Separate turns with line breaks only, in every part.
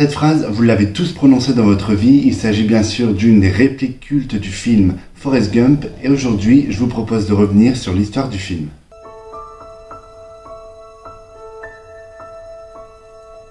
Cette phrase, vous l'avez tous prononcée dans votre vie, il s'agit bien sûr d'une des répliques cultes du film Forrest Gump, et aujourd'hui, je vous propose de revenir sur l'histoire du film.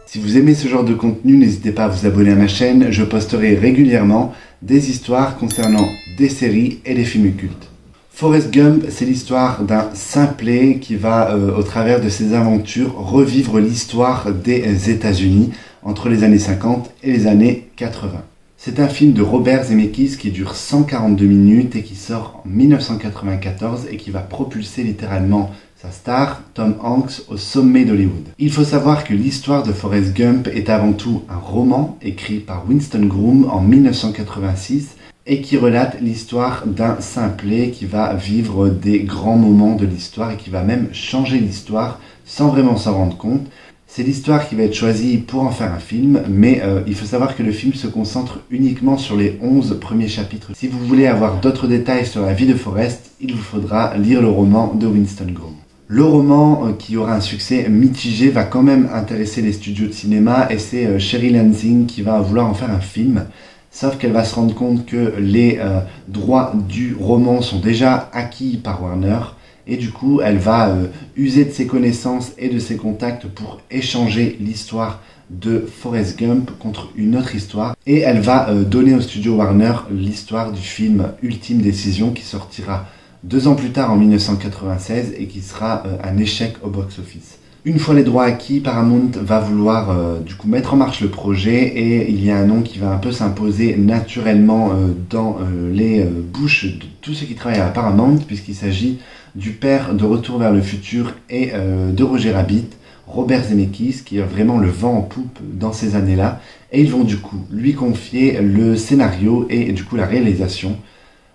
Si vous aimez ce genre de contenu, n'hésitez pas à vous abonner à ma chaîne, je posterai régulièrement des histoires concernant des séries et des films cultes. Forrest Gump, c'est l'histoire d'un simplet qui va, au travers de ses aventures, revivre l'histoire des États-Unis entre les années 50 et les années 80. C'est un film de Robert Zemeckis qui dure 142 minutes et qui sort en 1994 et qui va propulser littéralement sa star, Tom Hanks, au sommet d'Hollywood. Il faut savoir que l'histoire de Forrest Gump est avant tout un roman écrit par Winston Groom en 1986 et qui relate l'histoire d'un simplet qui va vivre des grands moments de l'histoire et qui va même changer l'histoire sans vraiment s'en rendre compte. C'est l'histoire qui va être choisie pour en faire un film, mais il faut savoir que le film se concentre uniquement sur les 11 premiers chapitres. Si vous voulez avoir d'autres détails sur la vie de Forrest, il vous faudra lire le roman de Winston Groom. Le roman, qui aura un succès mitigé, va quand même intéresser les studios de cinéma et c'est Sherry Lansing qui va vouloir en faire un film. Sauf qu'elle va se rendre compte que les droits du roman sont déjà acquis par Warner. Et du coup, elle va user de ses connaissances et de ses contacts pour échanger l'histoire de Forrest Gump contre une autre histoire. Et elle va donner au studio Warner l'histoire du film Ultime Décision qui sortira 2 ans plus tard en 1996 et qui sera un échec au box-office. Une fois les droits acquis, Paramount va vouloir du coup mettre en marche le projet et il y a un nom qui va un peu s'imposer naturellement dans les bouches de tous ceux qui travaillent à Paramount puisqu'il s'agit du père de Retour vers le futur et de Roger Rabbit, Robert Zemeckis, qui a vraiment le vent en poupe dans ces années-là. Et ils vont du coup lui confier le scénario et du coup la réalisation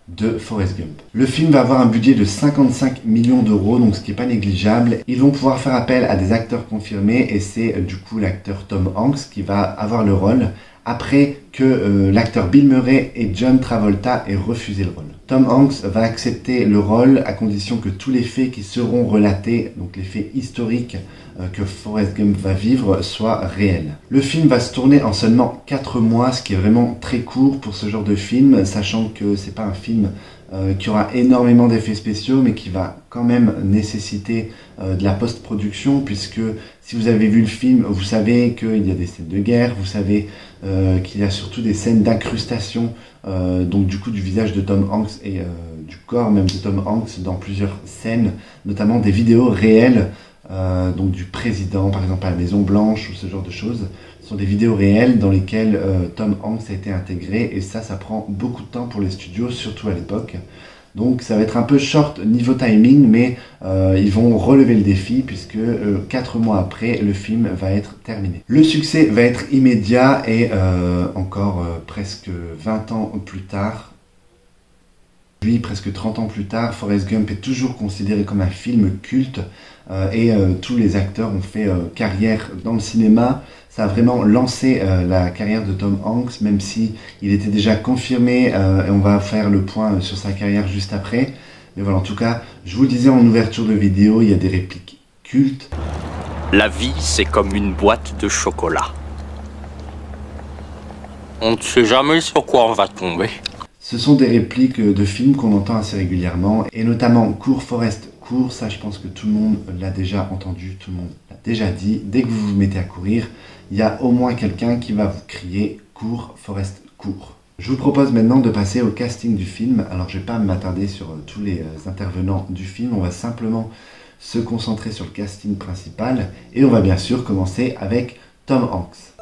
de Forrest Gump. Le film va avoir un budget de 55 millions d'euros, donc ce qui n'est pas négligeable. Ils vont pouvoir faire appel à des acteurs confirmés et c'est du coup l'acteur Tom Hanks qui va avoir le rôle après que l'acteur Bill Murray et John Travolta aient refusé le rôle. Tom Hanks va accepter le rôle à condition que tous les faits qui seront relatés, donc les faits historiques que Forrest Gump va vivre, soient réels. Le film va se tourner en seulement 4 mois, ce qui est vraiment très court pour ce genre de film, sachant que c'est pas un film qui aura énormément d'effets spéciaux, mais qui va quand même nécessiter de la post-production, puisque si vous avez vu le film, vous savez qu'il y a des scènes de guerre, vous savez qu'il y a surtout des scènes d'incrustation, donc du coup du visage de Tom Hanks et du corps même de Tom Hanks dans plusieurs scènes, notamment des vidéos réelles, donc du président par exemple à la Maison Blanche ou ce genre de choses. Ce sont des vidéos réelles dans lesquelles Tom Hanks a été intégré et ça prend beaucoup de temps pour les studios, surtout à l'époque. Donc ça va être un peu short niveau timing, mais ils vont relever le défi puisque 4 mois après, le film va être terminé. Le succès va être immédiat et encore presque 20 ans plus tard, lui, presque 30 ans plus tard, Forrest Gump est toujours considéré comme un film culte et tous les acteurs ont fait carrière dans le cinéma. Ça a vraiment lancé la carrière de Tom Hanks, même si il était déjà confirmé, et on va faire le point sur sa carrière juste après. Mais voilà, en tout cas, je vous le disais en ouverture de vidéo, il y a des répliques cultes.
La vie, c'est comme une boîte de chocolat. On ne sait jamais sur quoi on va tomber.
Ce sont des répliques de films qu'on entend assez régulièrement, et notamment Cours Forrest Cours, ça je pense que tout le monde l'a déjà entendu, tout le monde l'a déjà dit. Dès que vous vous mettez à courir, il y a au moins quelqu'un qui va vous crier « Cours, Forrest, cours ». Je vous propose maintenant de passer au casting du film. Alors je ne vais pas m'attarder sur tous les intervenants du film, on va simplement se concentrer sur le casting principal. Et on va bien sûr commencer avec Tom Hanks.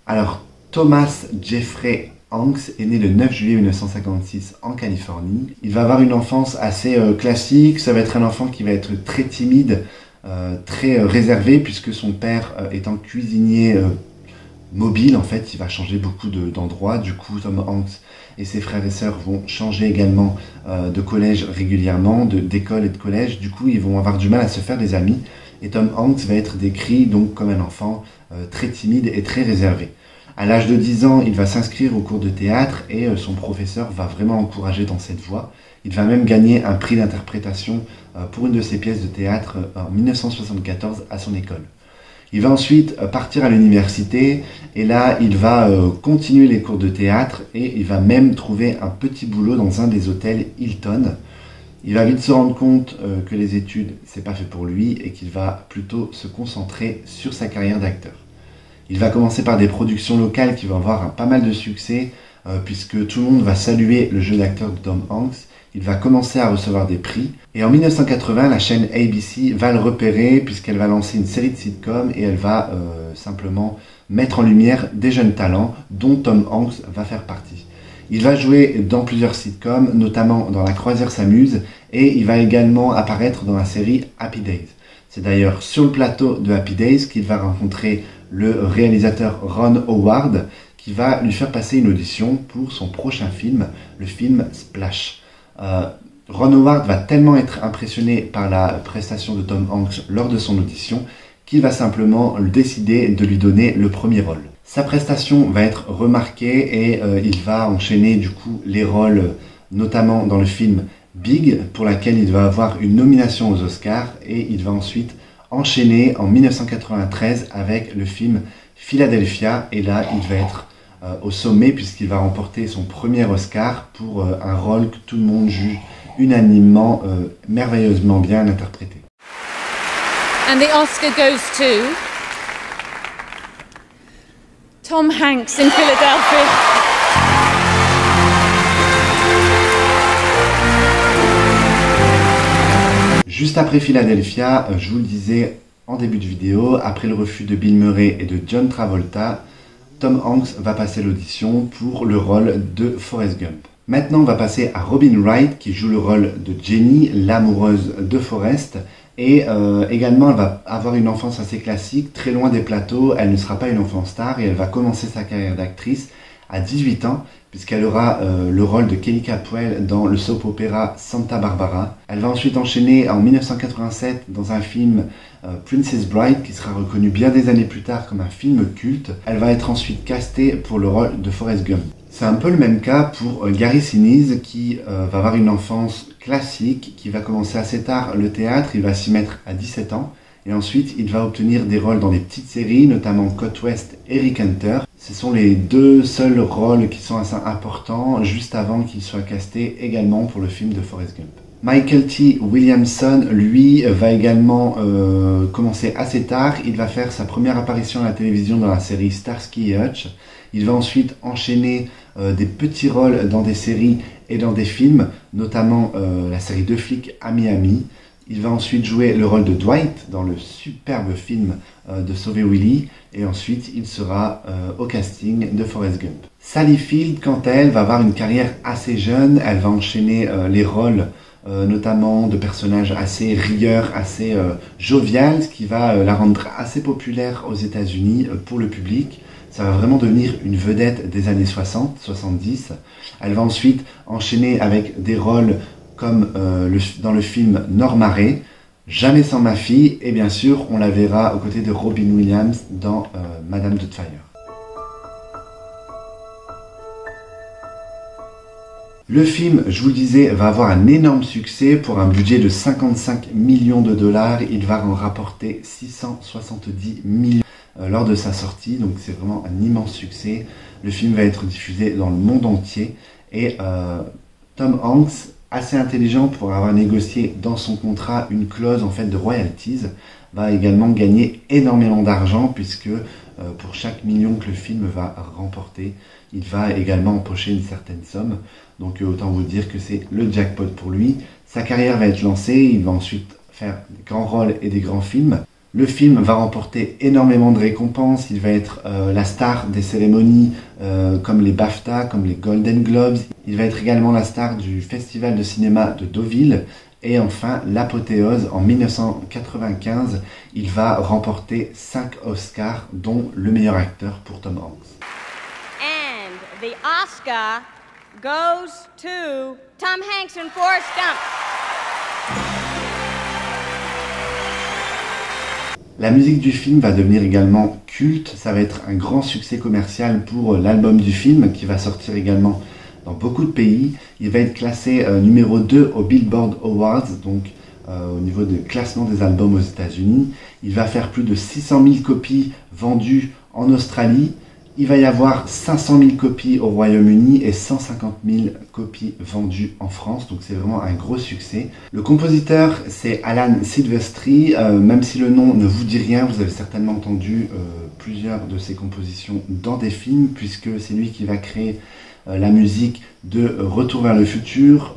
Alors Thomas Jeffrey Hanks est né le 9 juillet 1956 en Californie. Il va avoir une enfance assez classique, ça va être un enfant qui va être très timide, très réservé, puisque son père étant cuisinier mobile, en fait, il va changer beaucoup d'endroits. Du coup, Tom Hanks et ses frères et sœurs vont changer également de collège régulièrement, d'école et de collège. Du coup, ils vont avoir du mal à se faire des amis. Et Tom Hanks va être décrit donc comme un enfant très timide et très réservé. À l'âge de 10 ans, il va s'inscrire au cours de théâtre et son professeur va vraiment l'encourager dans cette voie. Il va même gagner un prix d'interprétation pour une de ses pièces de théâtre en 1974 à son école. Il va ensuite partir à l'université et là, il va continuer les cours de théâtre et il va même trouver un petit boulot dans un des hôtels Hilton. Il va vite se rendre compte que les études, c'est pas fait pour lui et qu'il va plutôt se concentrer sur sa carrière d'acteur. Il va commencer par des productions locales qui vont avoir pas mal de succès puisque tout le monde va saluer le jeu d'acteur de Tom Hanks. Il va commencer à recevoir des prix et en 1980, la chaîne ABC va le repérer puisqu'elle va lancer une série de sitcoms et elle va simplement mettre en lumière des jeunes talents dont Tom Hanks va faire partie. Il va jouer dans plusieurs sitcoms, notamment dans La Croisière s'amuse et il va également apparaître dans la série Happy Days. C'est d'ailleurs sur le plateau de Happy Days qu'il va rencontrer le réalisateur Ron Howard qui va lui faire passer une audition pour son prochain film, le film Splash. Ron Howard va tellement être impressionné par la prestation de Tom Hanks lors de son audition qu'il va simplement décider de lui donner le premier rôle. Sa prestation va être remarquée et il va enchaîner du coup les rôles, notamment dans le film Big, pour laquelle il va avoir une nomination aux Oscars, et il va ensuite enchaîner en 1993 avec le film Philadelphia, et là il va être au sommet puisqu'il va remporter son premier Oscar pour un rôle que tout le monde juge unanimement merveilleusement bien interprété.
And the Oscar goes to Tom Hanks in Philadelphia.
Juste après Philadelphia, je vous le disais en début de vidéo, après le refus de Bill Murray et de John Travolta, Tom Hanks va passer l'audition pour le rôle de Forrest Gump. Maintenant, on va passer à Robin Wright qui joue le rôle de Jenny, l'amoureuse de Forrest. Et également, elle va avoir une enfance assez classique, très loin des plateaux. Elle ne sera pas une enfant star et elle va commencer sa carrière d'actrice à 18 ans, puisqu'elle aura le rôle de Kelly Capwell dans le soap opéra Santa Barbara. Elle va ensuite enchaîner en 1987 dans un film Princess Bride, qui sera reconnu bien des années plus tard comme un film culte. Elle va être ensuite castée pour le rôle de Forrest Gump. C'est un peu le même cas pour Gary Sinise, qui va avoir une enfance classique, qui va commencer assez tard le théâtre, il va s'y mettre à 17 ans. Et ensuite, il va obtenir des rôles dans des petites séries, notamment Côte Ouest et Rick Hunter. Ce sont les deux seuls rôles qui sont assez importants, juste avant qu'il soit casté également pour le film de Forrest Gump. Michael T. Williamson, lui, va également commencer assez tard. Il va faire sa première apparition à la télévision dans la série Starsky et Hutch. Il va ensuite enchaîner des petits rôles dans des séries et dans des films, notamment la série Deux flics à Miami. Il va ensuite jouer le rôle de Dwight dans le superbe film de Sauver Willy. Et ensuite, il sera au casting de Forrest Gump. Sally Field, quant à elle, va avoir une carrière assez jeune. Elle va enchaîner les rôles notamment de personnages assez rieurs, assez jovial, ce qui va la rendre assez populaire aux États-Unis pour le public. Ça va vraiment devenir une vedette des années 60, 70. Elle va ensuite enchaîner avec des rôles comme dans le film Norma Ray, Jamais sans ma fille, et bien sûr, on la verra aux côtés de Robin Williams dans Madame Doubtfire. Le film, je vous le disais, va avoir un énorme succès pour un budget de 55 millions de dollars. Il va en rapporter 670 millions lors de sa sortie, donc c'est vraiment un immense succès. Le film va être diffusé dans le monde entier et Tom Hanks, assez intelligent pour avoir négocié dans son contrat une clause en fait de royalties, va également gagner énormément d'argent puisque pour chaque million que le film va remporter, il va également empocher une certaine somme. Donc autant vous dire que c'est le jackpot pour lui. Sa carrière va être lancée, il va ensuite faire des grands rôles et des grands films. Le film va remporter énormément de récompenses, il va être la star des cérémonies comme les BAFTA, comme les Golden Globes. Il va être également la star du Festival de cinéma de Deauville. Et enfin, l'apothéose, en 1995, il va remporter 5 Oscars, dont le meilleur acteur pour Tom Hanks.
And the Oscar goes to Tom Hanks and Forrest Gump.
La musique du film va devenir également culte, ça va être un grand succès commercial pour l'album du film qui va sortir également dans beaucoup de pays. Il va être classé numéro 2 au Billboard Awards, donc au niveau du classement des albums aux États-Unis. Il va faire plus de 600 000 copies vendues en Australie. Il va y avoir 500 000 copies au Royaume-Uni et 150 000 copies vendues en France, donc c'est vraiment un gros succès. Le compositeur, c'est Alan Silvestri, même si le nom ne vous dit rien, vous avez certainement entendu plusieurs de ses compositions dans des films, puisque c'est lui qui va créer la musique de Retour vers le futur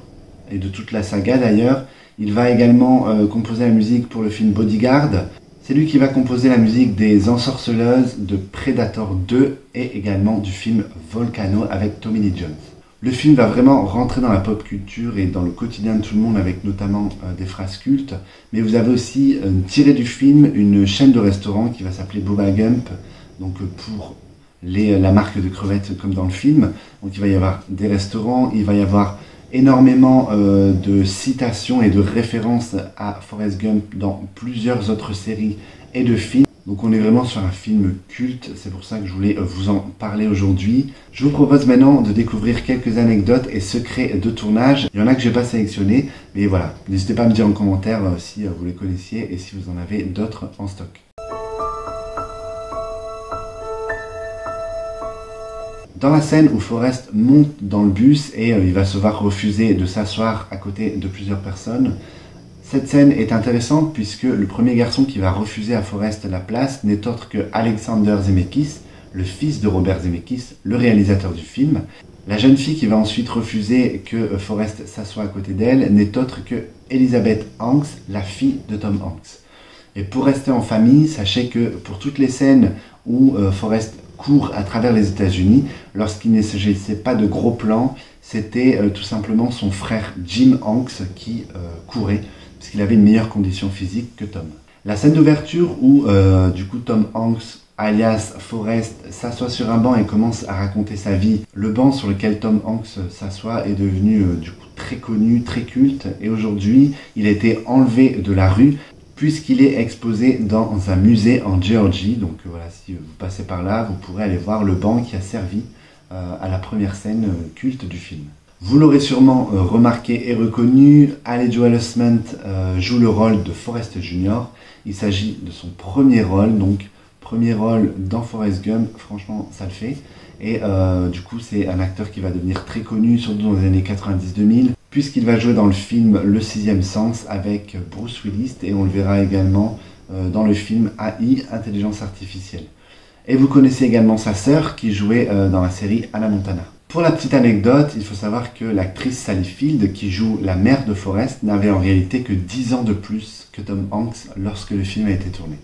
et de toute la saga d'ailleurs. Il va également composer la musique pour le film Bodyguard. C'est lui qui va composer la musique des Ensorceleuses, de Predator 2 et également du film Volcano avec Tommy Lee Jones. Le film va vraiment rentrer dans la pop culture et dans le quotidien de tout le monde avec notamment des phrases cultes. Mais vous avez aussi tiré du film une chaîne de restaurants qui va s'appeler Bubba Gump, donc pour la marque de crevettes comme dans le film. Donc il va y avoir des restaurants, il va y avoir énormément de citations et de références à Forrest Gump dans plusieurs autres séries et de films. Donc on est vraiment sur un film culte, c'est pour ça que je voulais vous en parler aujourd'hui. Je vous propose maintenant de découvrir quelques anecdotes et secrets de tournage. Il y en a que je n'ai pas sélectionné, mais voilà, n'hésitez pas à me dire en commentaire si vous les connaissiez et si vous en avez d'autres en stock. Dans la scène où Forrest monte dans le bus et il va se voir refuser de s'asseoir à côté de plusieurs personnes, cette scène est intéressante puisque le premier garçon qui va refuser à Forrest la place n'est autre que Alexander Zemeckis, le fils de Robert Zemeckis, le réalisateur du film. La jeune fille qui va ensuite refuser que Forrest s'assoie à côté d'elle n'est autre que Elizabeth Hanks, la fille de Tom Hanks. Et pour rester en famille, sachez que pour toutes les scènes où Forrest court à travers les États-Unis, lorsqu'il ne s'agissait pas de gros plans, c'était tout simplement son frère Jim Hanks qui courait, parce qu'il avait une meilleure condition physique que Tom. La scène d'ouverture où du coup Tom Hanks, alias Forrest, s'assoit sur un banc et commence à raconter sa vie. Le banc sur lequel Tom Hanks s'assoit est devenu du coup très connu, très culte, et aujourd'hui il a été enlevé de la rue puisqu'il est exposé dans un musée en Géorgie. Donc voilà, si vous passez par là, vous pourrez aller voir le banc qui a servi à la première scène culte du film. Vous l'aurez sûrement remarqué et reconnu, Haley Joel Osment joue le rôle de Forrest Jr. Il s'agit de son premier rôle, donc premier rôle dans Forrest Gump, franchement ça le fait. Et du coup c'est un acteur qui va devenir très connu, surtout dans les années 90-2000, puisqu'il va jouer dans le film Le Sixième Sens avec Bruce Willis, et on le verra également dans le film AI, Intelligence Artificielle. Et vous connaissez également sa sœur qui jouait dans la série Hannah Montana. Pour la petite anecdote, il faut savoir que l'actrice Sally Field, qui joue la mère de Forrest, n'avait en réalité que 10 ans de plus que Tom Hanks lorsque le film a été tourné.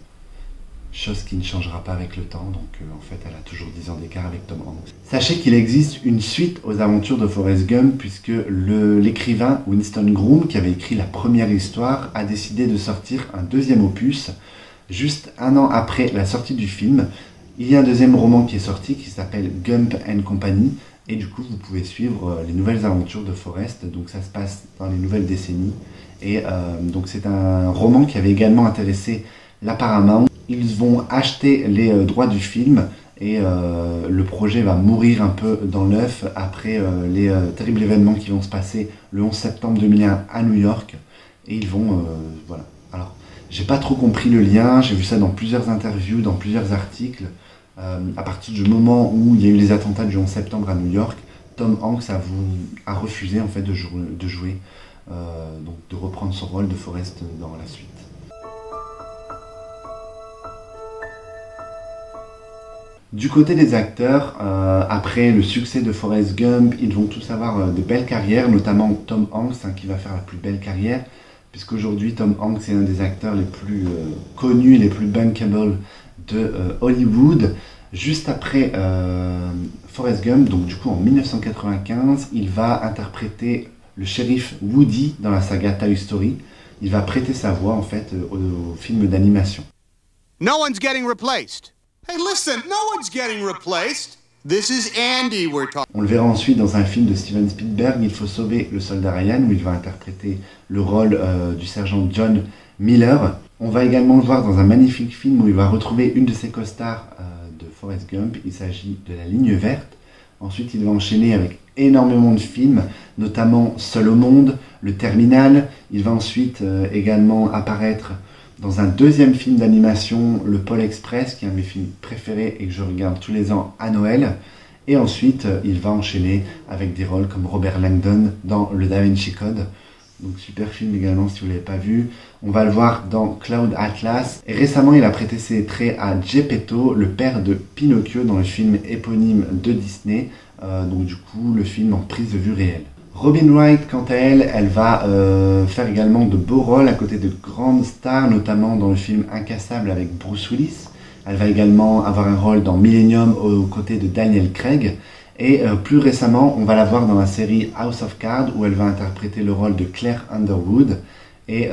Chose qui ne changera pas avec le temps, donc en fait elle a toujours 10 ans d'écart avec Tom Hanks. Sachez qu'il existe une suite aux aventures de Forrest Gump, puisque l'écrivain Winston Groom, qui avait écrit la première histoire, a décidé de sortir un deuxième opus, juste un an après la sortie du film. Il y a un deuxième roman qui est sorti, qui s'appelle Gump and Company, et du coup vous pouvez suivre les nouvelles aventures de Forrest, donc ça se passe dans les nouvelles décennies, et donc c'est un roman qui avait également intéressé la Paramount. Ils vont acheter les droits du film et le projet va mourir un peu dans l'œuf après les terribles événements qui vont se passer le 11 septembre 2001 à New York. Et ils vont... voilà. Alors, j'ai pas trop compris le lien, j'ai vu ça dans plusieurs interviews, dans plusieurs articles. À partir du moment où il y a eu les attentats du 11 septembre à New York, Tom Hanks a refusé en fait de jouer, donc de reprendre son rôle de Forrest dans la suite. Du côté des acteurs, après le succès de Forrest Gump, ils vont tous avoir de belles carrières, notamment Tom Hanks qui va faire la plus belle carrière, puisqu'aujourd'hui Tom Hanks est un des acteurs les plus connus, les plus bankable de Hollywood. Juste après Forrest Gump, donc du coup en 1995, il va interpréter le shérif Woody dans la saga Toy Story. Il va prêter sa voix en fait au film d'animation.
No one's getting replaced. Hey, listen, no one's getting replaced. This is Andy we're talking.
On le verra ensuite dans un film de Steven Spielberg, Il faut sauver le soldat Ryan, où il va interpréter le rôle du sergent John Miller. On va également le voir dans un magnifique film où il va retrouver une de ses co-stars de Forrest Gump. Il s'agit de La Ligne Verte. Ensuite, il va enchaîner avec énormément de films, notamment Seul au monde, Le Terminal. Il va ensuite également apparaître dans un deuxième film d'animation, Le Pôle Express, qui est un de mes films préférés et que je regarde tous les ans à Noël. Et ensuite, il va enchaîner avec des rôles comme Robert Langdon dans Le Da Vinci Code. Donc super film également si vous ne l'avez pas vu. On va le voir dans Cloud Atlas. Et récemment, il a prêté ses traits à Geppetto, le père de Pinocchio, dans le film éponyme de Disney. Donc du coup, le film en prise de vue réelle. Robin Wright, quant à elle, elle va faire également de beaux rôles à côté de grandes stars, notamment dans le film Incassable avec Bruce Willis. Elle va également avoir un rôle dans Millennium aux côtés de Daniel Craig. Et plus récemment, on va la voir dans la série House of Cards où elle va interpréter le rôle de Claire Underwood. Et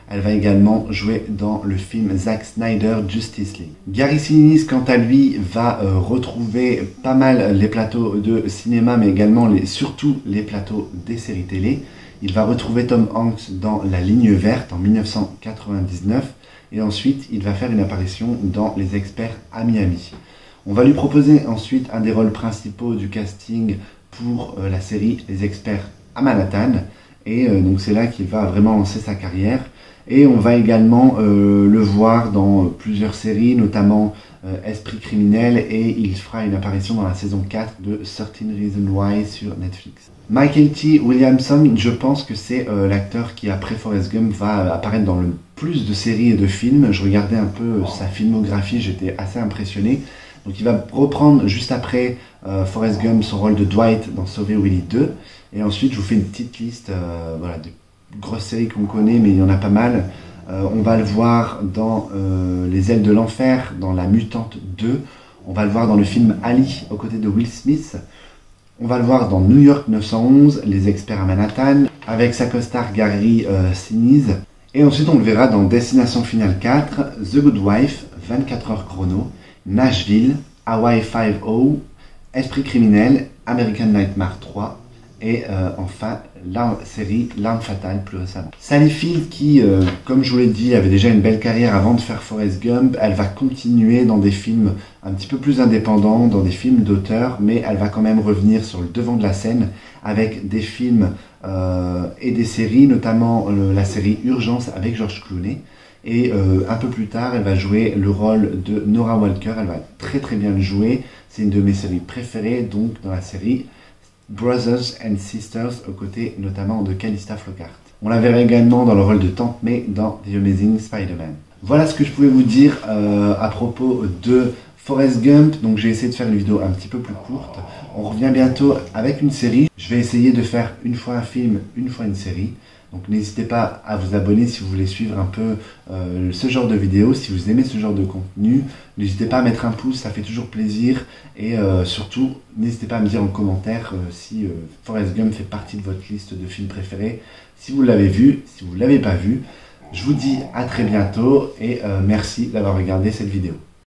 elle va également jouer dans le film Zack Snyder Justice League. Gary Sinise, quant à lui, va retrouver pas mal les plateaux de cinéma, mais également surtout les plateaux des séries télé. Il va retrouver Tom Hanks dans La Ligne Verte en 1999. Et ensuite, il va faire une apparition dans Les Experts à Miami. On va lui proposer ensuite un des rôles principaux du casting pour la série Les Experts à Manhattan. Et donc c'est là qu'il va vraiment lancer sa carrière. Et on va également le voir dans plusieurs séries, notamment Esprit criminel. Et il fera une apparition dans la saison 4 de 13 Reasons Why sur Netflix. Michael T. Williamson, je pense que c'est l'acteur qui, après Forrest Gump, va apparaître dans le plus de séries et de films. Je regardais un peu sa filmographie, j'étais assez impressionné. Donc il va reprendre juste après Forrest Gump son rôle de Dwight dans Sauver Willy 2. Et ensuite je vous fais une petite liste voilà, de grosses séries qu'on connaît, mais il y en a pas mal. On va le voir dans Les Ailes de l'Enfer, dans La Mutante 2. On va le voir dans le film Ali aux côtés de Will Smith. On va le voir dans New York 911, Les Experts à Manhattan, avec sa co-star Gary Sinise. Et ensuite on le verra dans Destination Finale 4, The Good Wife, 24 heures chrono, Nashville, Hawaii 5-0, Esprit criminel, American Nightmare 3 et enfin la série L'Arme Fatale plus récemment. Sally Field qui, comme je vous l'ai dit, avait déjà une belle carrière avant de faire Forrest Gump, elle va continuer dans des films un petit peu plus indépendants, dans des films d'auteur, mais elle va quand même revenir sur le devant de la scène avec des films et des séries, notamment la série Urgence avec George Clooney. Et un peu plus tard, elle va jouer le rôle de Nora Walker. Elle va très très bien le jouer. C'est une de mes séries préférées, donc dans la série Brothers and Sisters, aux côtés notamment de Calista Flockhart. On la verra également dans le rôle de Tante May dans The Amazing Spider-Man. Voilà ce que je pouvais vous dire à propos de Forrest Gump. Donc j'ai essayé de faire une vidéo un petit peu plus courte. On revient bientôt avec une série. Je vais essayer de faire une fois un film, une fois une série. Donc n'hésitez pas à vous abonner si vous voulez suivre un peu ce genre de vidéos. Si vous aimez ce genre de contenu, n'hésitez pas à mettre un pouce, ça fait toujours plaisir. Et surtout, n'hésitez pas à me dire en commentaire si Forrest Gump fait partie de votre liste de films préférés. Si vous l'avez vu, si vous ne l'avez pas vu. Je vous dis à très bientôt et merci d'avoir regardé cette vidéo.